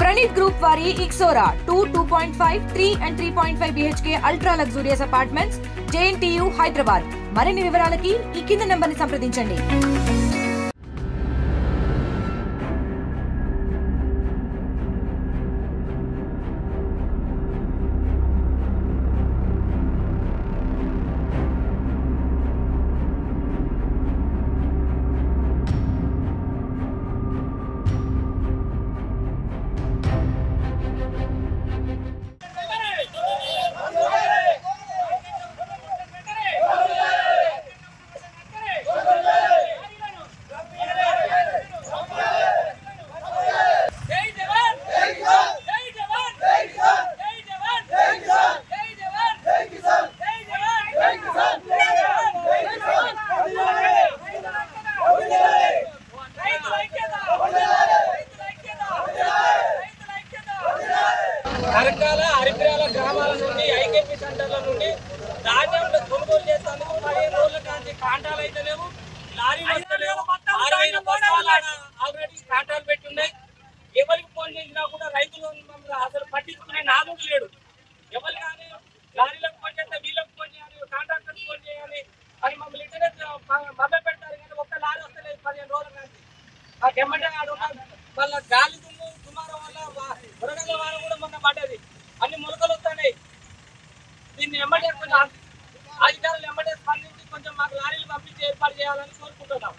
Pranit Group vari Ixora 2.5, 3 and 3.5 BHK ultra luxurious apartments JNTU Hyderabad. మరిన్ని వివరాలకి ఈ కింద నంబర్ని సంప్రదించండి. అరకాల హరిద్రాల గ్రామాల నుండి ఐకేపీ సెంటర్ల నుండి ధాన్యంలో కొనుగోలు చేసేందుకు 15 రోజుల కాంచి కాంటాలు అయితే లేవు, లారీలు వస్తలేవు. 6000 బస్తాలు ఆల్రెడీ కాంటాలు పెట్టి ఉన్నాయి. ఎవరికి ఫోన్ చేసినా కూడా రైతులు అసలు పట్టించుకునే నాదుడు లేడు. ఎవరు కానీ లారీలకు ఫోన్ చేస్తే వీళ్ళకి ఫోన్ చేయాలి, కాంట్రాక్టర్కి ఫోన్ చేయాలి అని మమ్మల్ని ఇంటర్నెట్ మభ్య పెడతారు. కానీ ఒక్క లారీ వస్తలేదు 15 రోజుల కాంచి. ఆ గెమ్మటే ఆడు వాళ్ళ గాలి దుమ్ము దుమారం వల్ల వరదల వారం కూడా మొన్న పడ్డది. అన్ని మొలకలు వస్తున్నాయి. దీన్ని ఎమ్మటే అధికారులు ఎమ్మటే స్పందించి కొంచెం మాకు లారీలు పంపించి ఏర్పాటు చేయాలని కోరుకుంటున్నాం.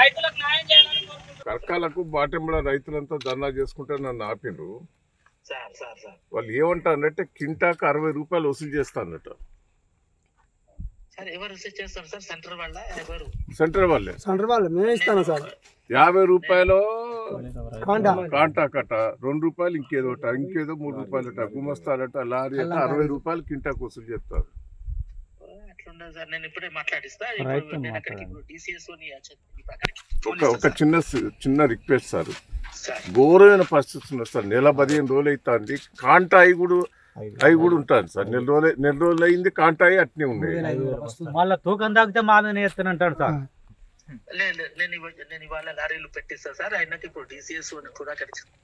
రైతులకు న్యాయం చేయాలని కోరుకుంటున్నాం. కర్కాలకు బాటంలో రైతులంతా ధర్నా చేసుకుంటే నన్ను ఆపిండ్రు. వాళ్ళు ఏమంటారంటే కింటాకు 60 రూపాయలు వసూలు చేస్తానట. సెంటర్ వాళ్ళే మేమే ఇస్తాను సార్. 50 రూపాయలు కాంటా కట్ట, 2 రూపాయలు ఇంకేదో 3 రూపాయలట గుమస్తారట, లారీ అట 60 రూపాయలు కింటాకు వసూలు చేస్తారు. ఒక చిన్న రిక్వెస్ట్ సార్, ఘోరమైన పరిస్థితి ఉన్నది సార్. నెల 15 రోజులు అవుతుంది. కాంటా అయి కూడా ఉంటుంది సార్. నెల రోజులు అయింది, కాంటా అయి అట్నే ఉన్నాయి. మళ్ళీ తూకం తాగితే మా మీద ఎత్తానంటాడు సార్. నేను ఇవాళ లారీలు పెట్టిస్తా సార్. ఆయనకి ఇప్పుడు DCS కూడా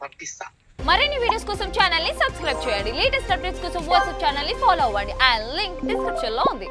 పంపిస్తా. మరిన్ని వీడియోస్ కోసం ఛానల్ ని సబ్స్క్రైబ్ చేయండి. లేటెస్ట్ అప్డేట్స్ కోసం వాట్సాప్ ఛానల్ ని ఫాలో అవ్వండి. అండ్ లింక్ డిస్క్రిప్షన్ లో ఉంది.